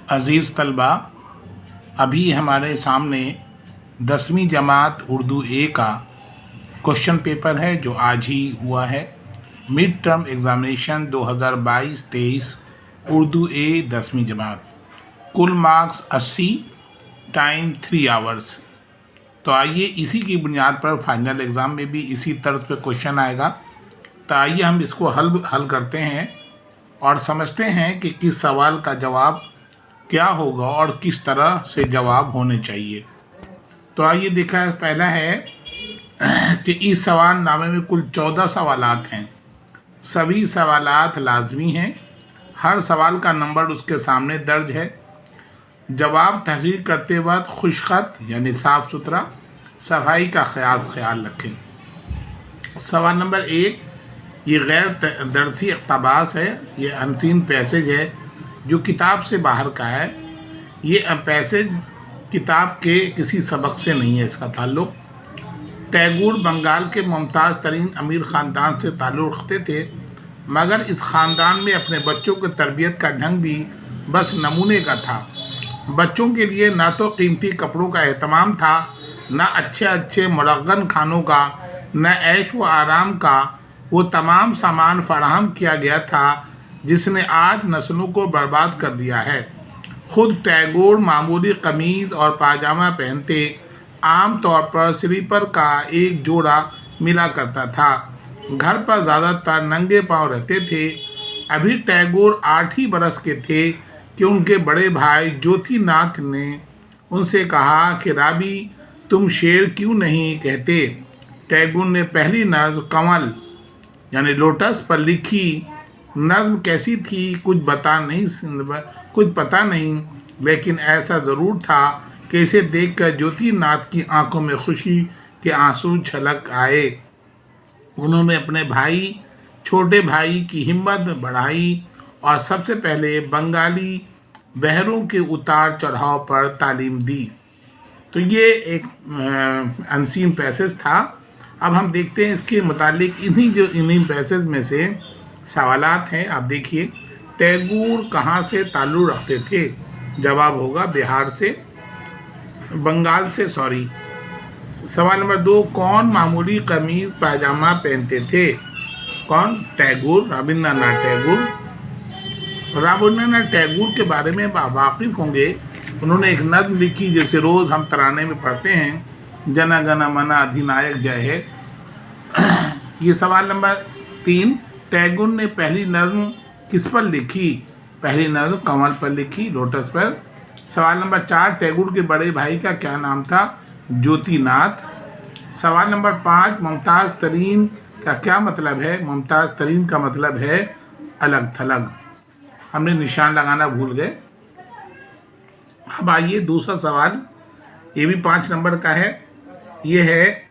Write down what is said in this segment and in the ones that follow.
अज़ीज़ तलबा, अभी हमारे सामने 10वीं जमात उर्दू ए का क्वेश्चन पेपर है जो आज ही हुआ है। मिड टर्म एग्ज़ामिनेशन 2022-23 उर्दू ए 10वीं जमात। कुल मार्क्स 80, टाइम 3 आवर्स। तो आइए इसी की बुनियाद पर फाइनल एग्ज़ाम में भी इसी तर्ज पे क्वेश्चन आएगा। तो आइए हम इसको हल करते हैं और समझते हैं कि किस सवाल का जवाब क्या होगा और किस तरह से जवाब होने चाहिए। तो आइए देखा, पहला है कि इस सवाल नामे में कुल 14 सवालात हैं। सभी सवालात लाजमी हैं। हर सवाल का नंबर उसके सामने दर्ज है। जवाब तहरीर करते वक्त खुशखत यानी साफ़ सुथरा, सफाई का ख्याल रखें। सवाल नंबर 1, ये गैर दरसी इक़्तिबास है। ये अनसीन पैसेज है जो किताब से बाहर का है। ये पैसेज किताब के किसी सबक से नहीं है इसका ताल्लुक़। टैगोर बंगाल के मुमताज़ तरीन अमीर ख़ानदान से ताल्लुक़ रखते थे, मगर इस ख़ानदान में अपने बच्चों की तरबियत का ढंग भी बस नमूने का था। बच्चों के लिए ना तो कीमती कपड़ों का एहतमाम था, ना अच्छे मुरगन खानों का, न ऐश व आराम का वो तमाम सामान फराहम किया गया था जिसने आज नस्लों को बर्बाद कर दिया है। खुद टैगोर मामूली कमीज़ और पाजामा पहनते, आम तौर पर स्लीपर का एक जोड़ा मिला करता था। घर पर ज़्यादातर नंगे पांव रहते थे। अभी टैगोर 8 ही बरस के थे कि उनके बड़े भाई ज्योतिनाथ ने उनसे कहा कि राबी, तुम शेर क्यों नहीं कहते। टैगोर ने पहली नज़्म कमल यानी लोटस पर लिखी। नज़्म कैसी थी कुछ पता नहीं, लेकिन ऐसा ज़रूर था कि इसे देखकर ज्योतिनाथ की आंखों में खुशी के आंसू छलक आए। उन्होंने अपने छोटे भाई की हिम्मत बढ़ाई और सबसे पहले बंगाली बहरों के उतार चढ़ाव पर तालीम दी। तो ये एक अनसीन पैसेज था। अब हम देखते हैं इसके मुतालिक इन्हीं पैसेज में से सवालात हैं। आप देखिए, टैगोर कहाँ से ताल्लुक़ रखते थे। जवाब होगा बिहार से, बंगाल से, सॉरी। सवाल नंबर 2, कौन मामूली कमीज़ पायजामा पहनते थे। कौन? टैगोर, रविंद्रनाथ टैगोर। रविंद्रनाथ टैगोर के बारे में वाकिफ़ होंगे। उन्होंने एक नज़्म लिखी जिसे रोज़ हम तराने में पढ़ते हैं, जन गण मन अधिनायक जय है। ये सवाल नंबर 3, टैगोर ने पहली नज़्म किस पर लिखी। पहली नज़्म कमल पर लिखी, लोटस पर। सवाल नंबर 4, टैगोर के बड़े भाई का क्या नाम था। ज्योतिनाथ। सवाल नंबर 5, मुमताज़ तरीन का क्या मतलब है। मुमताज़ तरीन का मतलब है अलग थलग। हमने निशान लगाना भूल गए। अब आइए दूसरा सवाल, ये भी 5 नंबर का है। ये है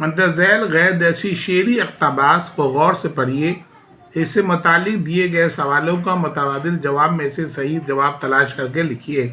मंतज़ैल गैर दरसी शेरी इक़्तिबास को गौर से पढ़िए। इससे मुतालिक दिए गए सवालों का मुतबादिल जवाब में से सही जवाब तलाश करके लिखिए।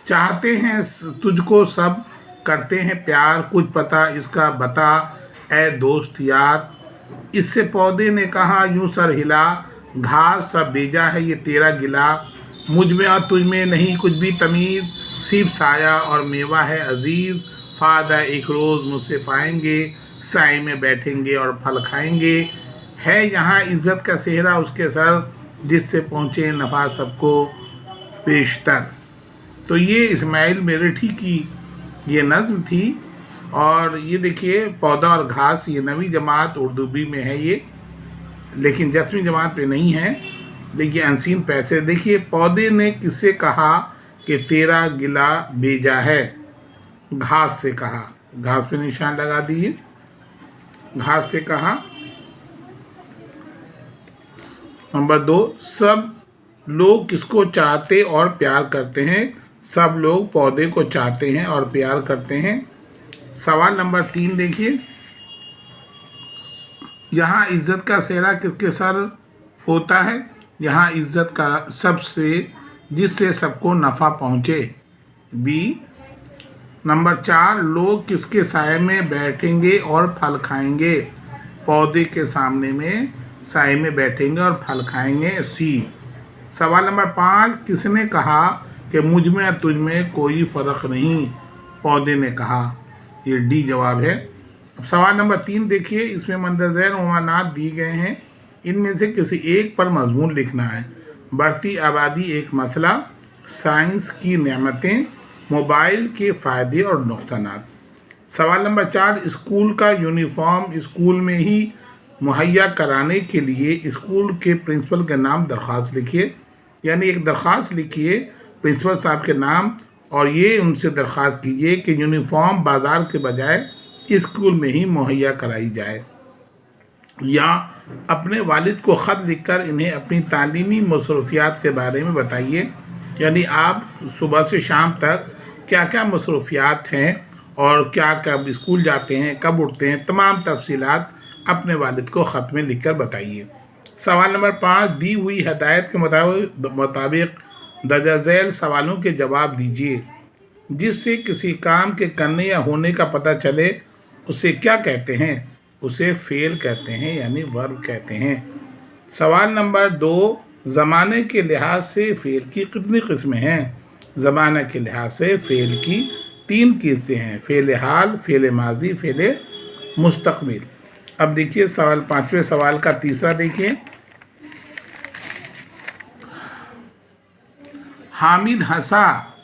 चाहते हैं तुझको सब, करते हैं प्यार, कुछ पता इसका बता ए दोस्त यार। इससे पौधे ने कहा यूं सर हिला, घास सब बेजा है ये तेरा गिला। मुझ में और तुझ में नहीं कुछ भी तमीज़, सिर्फ साया और मेवा है अजीज़। फ़ायदा एक रोज़ मुझसे पाएंगे, साए में बैठेंगे और फल खाएंगे। है यहाँ इज़्ज़त का सेहरा उसके सर, जिससे पहुँचे नफ़ा सबको पेशतर। तो ये इस्माइल मेरठी की ये नज़्म थी। और ये देखिए, पौधा और घास, ये 9वीं जमात उर्दू बी में है ये, लेकिन 10वीं जमात पे नहीं है। देखिए अनसीन पैसे, देखिए पौधे ने किससे कहा कि तेरा गिला बेजा है। घास से कहा, घास पे निशान लगा दिए, घास से कहा। नंबर 2, सब लोग किसको चाहते और प्यार करते हैं। सब लोग पौधे को चाहते हैं और प्यार करते हैं। सवाल नंबर 3 देखिए, यहाँ इज़्ज़त का सेहरा किसके सर होता है। यहाँ इज़्ज़त का सबसे, जिससे सबको नफ़ा पहुँचे। बी। नंबर 4, लोग किसके साए में बैठेंगे और फल खाएंगे। पौधे के सामने में साए में बैठेंगे और फल खाएंगे। सी। सवाल नंबर 5, किसने कहा कि मुझ में और तुझ में कोई फ़र्क नहीं? पौधे ने कहा। ये डी जवाब है। अब सवाल नंबर 3 देखिए, इसमें मंदरज़ैल उनवानात दिए गए हैं, इनमें से किसी एक पर मजमून लिखना है। बढ़ती आबादी एक मसला, साइंस की नेमतें, मोबाइल के फ़ायदे और नुकसानात। सवाल नंबर 4, स्कूल का यूनिफॉर्म स्कूल में ही मुहैया कराने के लिए स्कूल के प्रिंसिपल के नाम दरख्वास्त लिखिए। यानी एक दरख्वास्त लिखिए प्रिंसिपल साहब के नाम और ये उनसे दरख्वास्त कीजिए कि यूनिफॉर्म बाज़ार के बजाय स्कूल में ही मुहैया कराई जाए। या अपने वालिद को ख़त लिखकर इन्हें अपनी तालीमी मसरूफियात के बारे में बताइए। यानी आप सुबह से शाम तक क्या क्या मसरूफियात हैं और क्या कब स्कूल जाते हैं, कब उठते हैं, तमाम तफसीलात अपने वालिद को ख़त में लिखकर बताइए। सवाल नंबर 5, दी हुई हदायत के मुताबिक दर्ज झैल सवालों के जवाब दीजिए। जिससे किसी काम के करने या होने का पता चले उसे क्या कहते हैं? उसे फेल कहते हैं, यानी वर्ब कहते हैं। सवाल नंबर 2, ज़माने के लिहाज से फ़ेल की कितनी किस्में हैं? ज़माने के लिहाज से फ़ेल की 3 किस्में हैं, फ़ेल हाल, फ़ेल माजी, फ़ेल मुस्तक़बिल। अब देखिए सवाल 5वें सवाल का तीसरा देखिए, हामिद हंसा,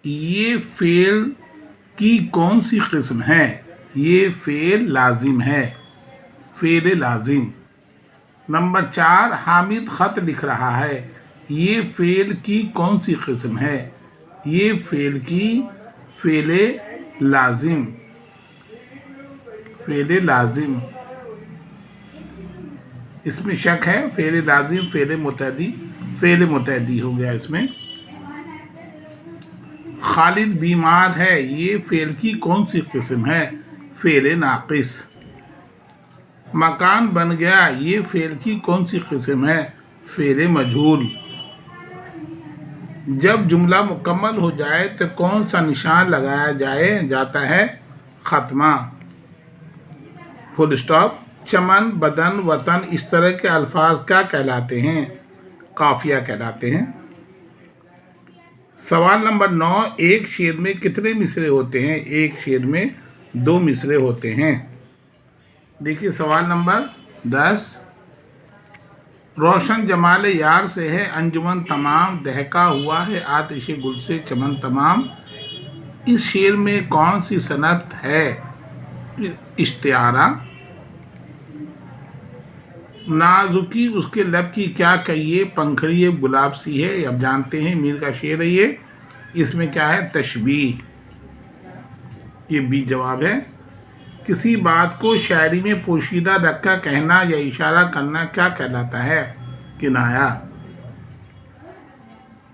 ये फ़ेल की कौन सी किस्म है? ये फ़ेल लाजिम है, फ़ेल लाजिम। नंबर 4, हामिद ख़त लिख रहा है, ये फ़ेल की कौन सी किस्म है? ये फ़ेल की फ़ेल लाजिम, फ़ेल लाजिम। इसमें शक है, फ़ेल लाजिम, फ़ेल मुतअद्दी हो गया इसमें। खालिद बीमार है, ये फ़ेल की कौन सी किस्म है? फ़ेल नाक़िस। मकान बन गया, ये फ़ेल की कौन सी किस्म है? फ़ेल मजहूल। जब जुमला मुकम्मल हो जाए तो कौन सा निशान लगाया जाता है? ख़त्मा, फुल स्टॉप। चमन, बदन, वतन, इस तरह के अल्फाज क्या कहलाते हैं? काफिया कहलाते हैं। सवाल नंबर 9, एक शेर में कितने मिसरे होते हैं? एक शेर में 2 मिसरे होते हैं। देखिए सवाल नंबर 10, रोशन जमाल यार से है अंजुमन तमाम, दहका हुआ है आतिश गुल से चमन तमाम। इस शेर में कौन सी सनत है? इश्तियारा। नाजुकी उसके लब की क्या कहिए, पंखड़ी गुलाब सी है। अब जानते हैं मीर का शेर है ये। इसमें क्या है? तशबीह, ये बी जवाब है। किसी बात को शायरी में पोशीदा रखकर कहना या इशारा करना क्या कहलाता है? किनाया।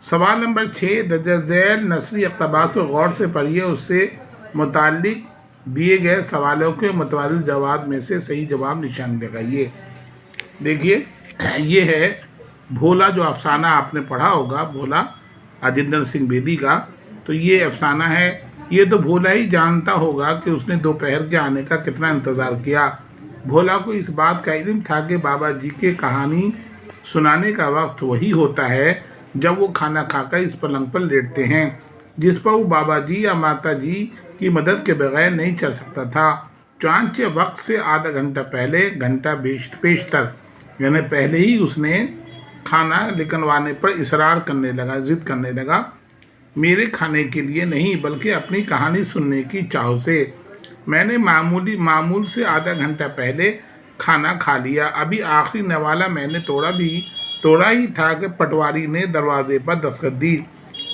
सवाल नंबर 6, दर्ज झैल नसरी इक़्तिबास को गौर से पढ़िए, उससे मुताल्लिक़ दिए गए सवालों के मुतबादिल जवाब में से सही जवाब निशान लगाइए। देखिए ये है भोला, जो अफसाना आपने पढ़ा होगा, भोला अजिंदर सिंह बेदी का। तो ये अफसाना है, ये तो भोला ही जानता होगा कि उसने दोपहर के आने का कितना इंतज़ार किया। भोला को इस बात का इल्म था कि बाबा जी के कहानी सुनाने का वक्त वही होता है जब वो खाना खाकर इस पलंग पर लेटते हैं जिस पर वो बाबा जी या माता जी की मदद के बगैर नहीं चल सकता था। चांचे वक्त से आधा घंटा पहले, घंटा पेशतर, यानी पहले ही उसने खाना निकलवाने पर इसरार करने लगा, ज़िद करने लगा, मेरे खाने के लिए नहीं बल्कि अपनी कहानी सुनने की चाह से। मैंने मामूल से आधा घंटा पहले खाना खा लिया। अभी आखिरी नवाला मैंने तोड़ा ही था कि पटवारी ने दरवाजे पर दस्तक दी।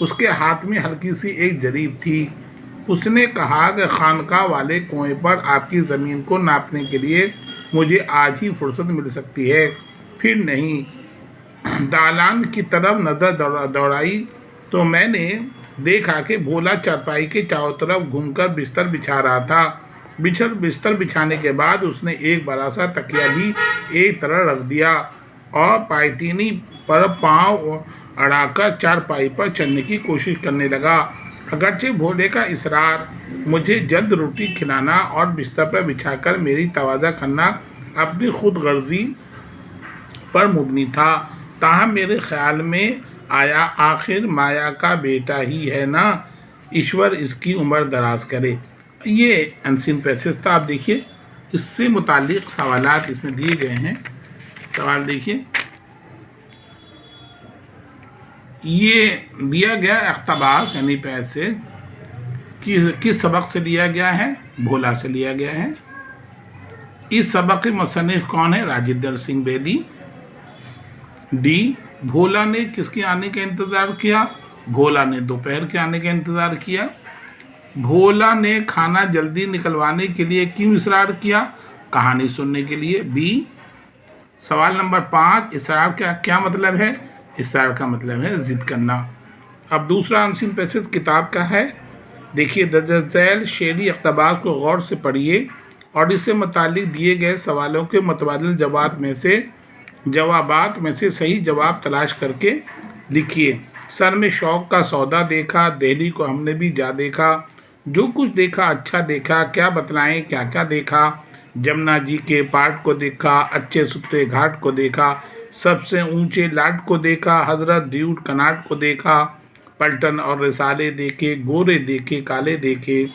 उसके हाथ में हल्की सी एक जरीब थी। उसने कहा कि खानका वाले कुएं पर आपकी ज़मीन को नापने के लिए मुझे आज ही फुर्सत मिल सकती है, फिर नहीं। दालान की तरफ नज़र दौड़ाई तो मैंने देखा कि भोला चारपाई के चारों तरफ घूमकर बिस्तर बिछा रहा था। बिस्तर बिछाने के बाद उसने एक बड़ा सा तकिया भी एक तरफ रख दिया और पायतीनी पर पाँव अड़ाकर चारपाई पर चढ़ने की कोशिश करने लगा। अगरचे भोले का इसरार मुझे जल्द रोटी खिलाना और बिस्तर पर बिछाकर मेरी तवाज़ा करना अपनी खुद गर्जी पर मुबनी था, تاہم میرے خیال میں آیا آخر مایا کا بیٹا ہی ہے نا، ایشور اس کی عمر دراز کرے۔ یہ انسین پیسج تھا۔ آپ دیکھیے اس سے متعلق سوالات اس میں دیے گئے ہیں۔ سوال دیکھیے، یہ دیا گیا اقتباس یعنی پیسج کس سبق سے لیا گیا ہے؟ بھولا سے لیا گیا ہے۔ اس سبق کے مصنف کون ہے؟ راجندر سنگھ بیدی۔ ڈی، بھولا نے کس کے آنے کا انتظار کیا؟ بھولا نے دوپہر کے آنے کا انتظار کیا۔ بھولا نے کھانا جلدی نکلوانے کے لیے کیوں اصرار کیا؟ کہانی سننے کے لیے۔ بی، سوال نمبر 5، اصرار کا کیا مطلب ہے؟ اصرار کا مطلب ہے ضد کرنا۔ اب دوسرا انسین پیسج کتاب کا ہے۔ دیکھیے درج ذیل شعری اقتباس کو غور سے پڑھیے اور اس سے متعلق دیے گئے سوالوں کے متبادل جوابات میں سے صحیح جواب تلاش کر کے لکھیے۔ سر میں شوق کا سودا دیکھا، دہلی کو ہم نے بھی جا دیکھا، جو کچھ دیکھا اچھا دیکھا، کیا بتلائیں کیا کیا دیکھا، جمنا جی کے پاٹ کو دیکھا، اچھے ستھرے گھاٹ کو دیکھا، سب سے اونچے لاٹ کو دیکھا، حضرت ڈیوڈ کناٹ کو دیکھا، پلٹن اور رسالے دیکھے، گورے دیکھے کالے دیکھے،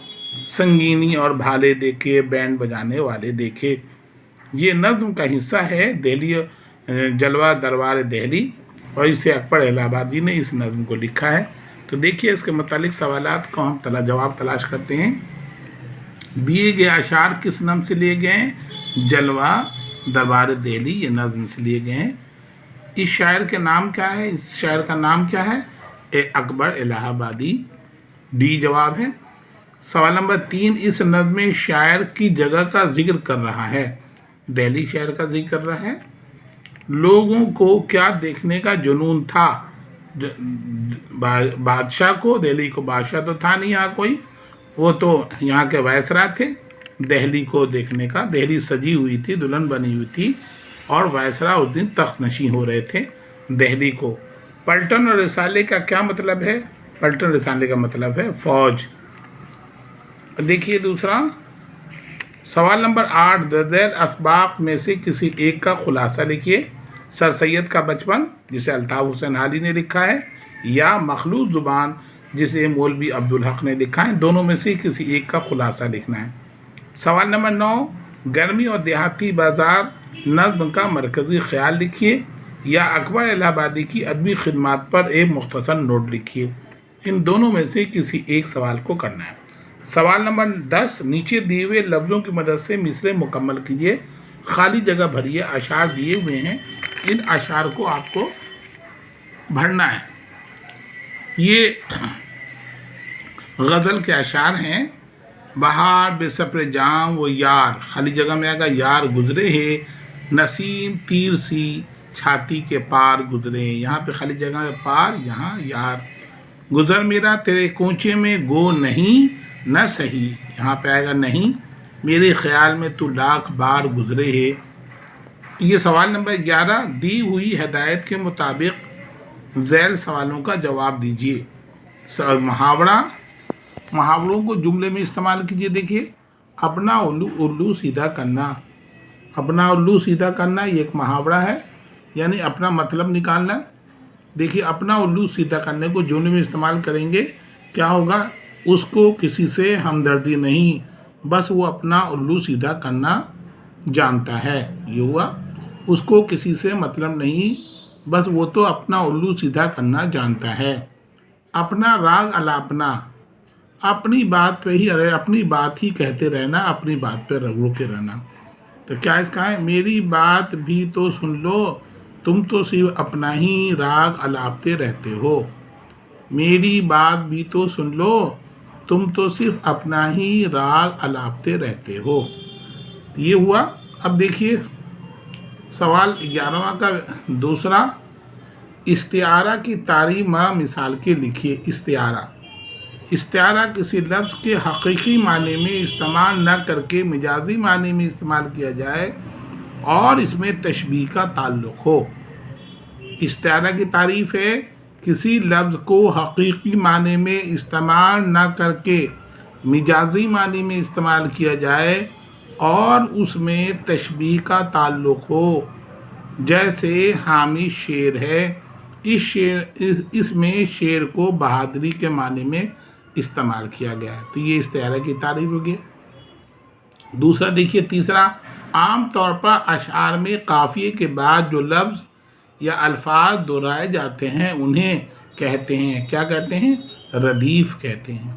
سنگینی اور بھالے دیکھے، بینڈ بجانے والے دیکھے۔ یہ نظم کا حصہ ہے دہلی جلوہ دربار دہلی، اور اس سے اکبر الہ آبادی نے اس نظم کو لکھا ہے۔ تو دیکھیے اس کے متعلق سوالات کو ہم جواب تلاش کرتے ہیں۔ دیے گئے اشعار کس نظم سے لیے گئے ہیں؟ جلوہ دربار دہلی، یہ نظم سے لیے گئے ہیں۔ اس شاعر کے نام کیا ہے؟ اس شاعر کا نام کیا ہے؟ اکبر الہ آبادی۔ ڈی جواب ہے۔ سوال نمبر 3، اس نظم میں شاعر کی جگہ کا ذکر کر رہا ہے، دہلی شہر کا ذکر کر رہا ہے۔ لوگوں کو کیا دیکھنے کا جنون تھا؟ بادشاہ کو، دہلی کو بادشاہ تو تھا نہیں یہاں کوئی، وہ تو یہاں کے وائسرا تھے۔ دہلی کو دیکھنے کا، دہلی سجی ہوئی تھی، دلہن بنی ہوئی تھی، اور وائسرا اس دن تخت نشین ہو رہے تھے دہلی کو۔ پلٹن اور رسالے کا کیا مطلب ہے؟ پلٹن رسالے کا مطلب ہے فوج۔ دیکھیے دوسرا سوال نمبر 8، درج ذیل اسباق میں سے کسی ایک کا خلاصہ لکھیے۔ سر سید کا بچپن، جسے الطاف حسین حالی نے لکھا ہے، یا مخلوط زبان، جسے مولوی عبدالحق نے لکھا ہے، دونوں میں سے کسی ایک کا خلاصہ لکھنا ہے۔ سوال نمبر 9، گرمی اور دیہاتی بازار نظم کا مرکزی خیال لکھیے، یا اکبر الہ آبادی کی ادبی خدمات پر ایک مختصر نوٹ لکھیے۔ ان دونوں میں سے کسی ایک سوال کو کرنا ہے۔ سوال نمبر 10، نیچے دیے ہوئے لفظوں کی مدد سے مصرعے مکمل کیجیے، خالی جگہ بھریے۔ اشعار دیے ہوئے ہیں، ان اشعار کو آپ کو بھرنا ہے۔ یہ غزل کے اشعار ہیں۔ بہار بے صبر جام وہ یار، خالی جگہ میں آئے گا یار گزرے ہے، نسیم تیر سی چھاتی کے پار گزرے، یہاں پہ خالی جگہ میں پار، یہاں یار۔ گزر میرا تیرے کوچے میں گو نہیں نہ سہی، یہاں پہ آئے گا نہیں، میرے خیال میں تو لاکھ بار گزرے ہے۔ یہ سوال نمبر 11، دی ہوئی ہدایت کے مطابق ذیل سوالوں کا جواب دیجیے۔ محاوروں کو جملے میں استعمال کیجیے۔ دیکھیے اپنا الو سیدھا کرنا، اپنا الو سیدھا کرنا یہ ایک محاورہ ہے، یعنی اپنا مطلب نکالنا۔ دیکھیے اپنا الو سیدھا کرنے کو جملے میں استعمال کریں گے، کیا ہوگا؟ اس کو کسی سے ہمدردی نہیں، بس وہ اپنا الو سیدھا کرنا جانتا ہے، یہ ہوا۔ اس کو کسی سے مطلب نہیں، بس وہ تو اپنا الو سیدھا کرنا جانتا ہے۔ اپنا راگ الاپنا، اپنی بات پہ ہی اپنی بات ہی کہتے رہنا، اپنی بات پہ رکے رہنا۔ تو کیا اس کا ہے؟ میری بات بھی تو سن لو، تم تو صرف اپنا ہی راگ الاپتے رہتے ہو۔ میری بات بھی تو سن لو، تم تو صرف اپنا ہی راگ الاپتے رہتے ہو، یہ ہوا۔ اب دیکھیے سوال 11واں کا دوسرا، استعارہ کی تعریف مثال کے لکھیے۔ استعارہ کسی لفظ کے حقیقی معنی میں استعمال نہ کر کے مجازی معنی میں استعمال کیا جائے اور اس میں تشبیہ کا تعلق ہو۔ استعارہ کی تعریف ہے کسی لفظ کو حقیقی معنی میں استعمال نہ کر کے مجازی معنی میں استعمال کیا جائے اور اس میں تشبیہ کا تعلق ہو۔ جیسے حامی شیر ہے، اس میں شیر کو بہادری کے معنی میں استعمال کیا گیا ہے، تو یہ استعارہ کی تعریف ہوگی۔ دوسرا دیکھیے تیسرا، عام طور پر اشعار میں قافیے کے بعد جو لفظ یا الفاظ دہرائے جاتے ہیں انہیں کہتے ہیں، کیا کہتے ہیں؟ ردیف کہتے ہیں۔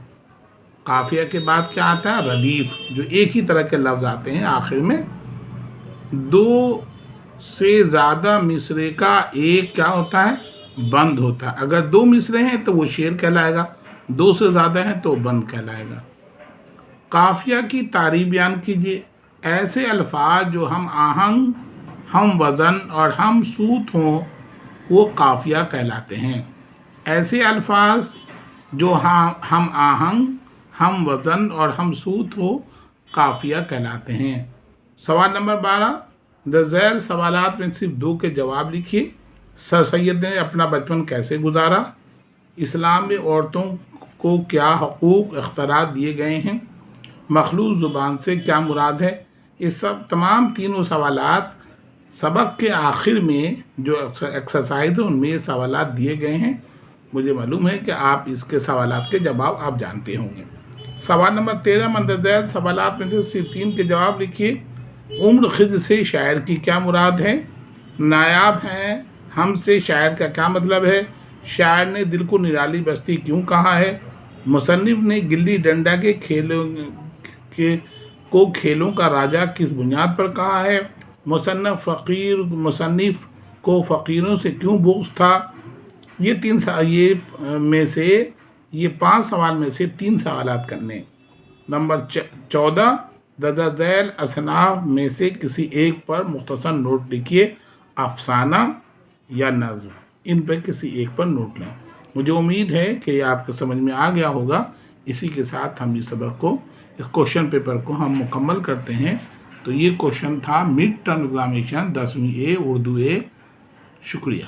قافیہ کے بعد کیا آتا ہے؟ ردیف، جو ایک ہی طرح کے لفظ آتے ہیں آخر میں۔ دو سے زیادہ مصرے کا ایک کیا ہوتا ہے؟ بند ہوتا ہے۔ اگر دو مصرے ہیں تو وہ شعر کہلائے گا، دو سے زیادہ ہیں تو بند کہلائے گا۔ قافیہ کی تعریف بیان کیجیے۔ ایسے الفاظ جو ہم آہنگ، ہم وزن اور ہم صوت ہوں وہ قافیہ کہلاتے ہیں۔ ایسے الفاظ جو ہم آہنگ، ہم وزن اور ہم صوت ہو قافیہ کہلاتے ہیں۔ سوال نمبر 12، ذیل سوالات میں صرف 2 کے جواب لکھیے۔ سر سید نے اپنا بچپن کیسے گزارا؟ اسلام میں عورتوں کو کیا حقوق اختیارات دیے گئے ہیں؟ مخلوط زبان سے کیا مراد ہے؟ یہ سب تمام تینوں سوالات سبق کے آخر میں جو ایکسرسائز ہے ان میں یہ سوالات دیے گئے ہیں۔ مجھے معلوم ہے کہ آپ اس کے سوالات کے جواب آپ جانتے ہوں گے۔ سوال نمبر 13، مندرجہ سوالات میں سے صرف 3 کے جواب لکھیے۔ عمر خضر سے شاعر کی کیا مراد ہے؟ نایاب ہیں ہم سے شاعر کا کیا مطلب ہے؟ شاعر نے دل کو نرالی بستی کیوں کہا ہے؟ مصنف نے گلی ڈنڈا کے کھیلوں کا راجا کس بنیاد پر کہا ہے؟ مصنف کو فقیروں سے کیوں بغض تھا؟ یہ 5 سوال میں سے 3 سوالات کرنے۔ نمبر 14، درج ذیل اصناف میں سے کسی ایک پر مختصر نوٹ لکھیے، افسانہ یا نظم، ان پہ کسی ایک پر نوٹ لیں۔ مجھے امید ہے کہ یہ آپ کے سمجھ میں آ گیا ہوگا۔ اسی کے ساتھ ہم اس سبق کو، اس کوشچن پیپر کو ہم مکمل کرتے ہیں۔ تو یہ کوشچن تھا مڈ ٹرم ایگزامینیشن 10ویں اے اردو اے۔ شکریہ۔